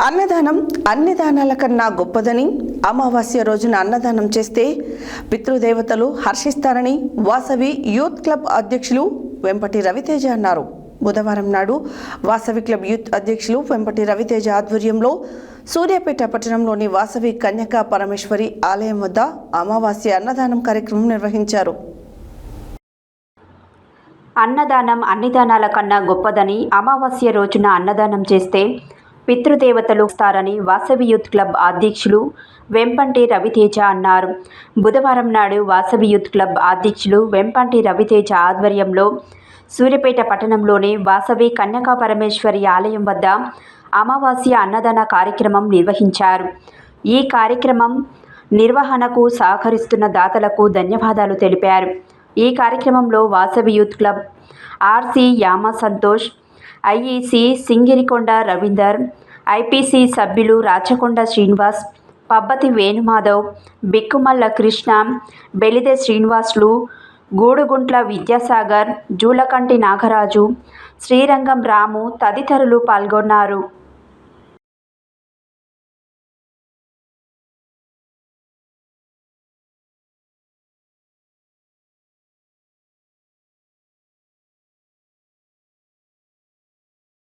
అన్నదానం అన్ని దానాల కన్నా గొప్పదని, అమావాస్య రోజున అన్నదానం చేస్తే పితృదేవతలు హర్షిస్తారని వాసవి యూత్ క్లబ్ అధ్యక్షులు వెంపటి రవితేజ అన్నారు. బుధవారం నాడు వాసవి క్లబ్ యూత్ అధ్యక్షులు వెంపటి రవితేజ ఆధ్వర్యంలో సూర్యాపేట పట్టణంలోని వాసవి కన్యకా పరమేశ్వరి ఆలయం వద్ద అమావాస్య అన్నదానం కార్యక్రమం నిర్వహించారు. అన్నదానం అన్ని దానాల కన్నా గొప్పదని, అమావాస్య రోజున అన్నదానం చేస్తే పితృదేవతలు వస్తారని వాసవి యూత్ క్లబ్ అధ్యక్షులు వెంపటి రవితేజ అన్నారు. బుధవారం నాడు వాసవి యూత్ క్లబ్ అధ్యక్షులు వెంపటి రవితేజ ఆధ్వర్యంలో సూర్యాపేట పట్టణంలోని వాసవి కన్యకా పరమేశ్వరి ఆలయం వద్ద అమావాస్య అన్నదాన కార్యక్రమం నిర్వహించారు. ఈ కార్యక్రమం నిర్వహణకు సహకరిస్తున్న దాతలకు ధన్యవాదాలు తెలిపారు. ఈ కార్యక్రమంలో Vasavi youth club RC Yama Santosh, IEC Singirikonda Ravinder, IPC సభ్యులు రాచకొండ శ్రీనివాస్, పబ్బతి వేణుమాధవ్, బిక్కుమల్ల కృష్ణ, బెలిదే శ్రీనివాసులు, గూడుగుంట్ల విద్యాసాగర్, జూలకంటి నాగరాజు, శ్రీరంగం రాము తదితరులు పాల్గొన్నారు.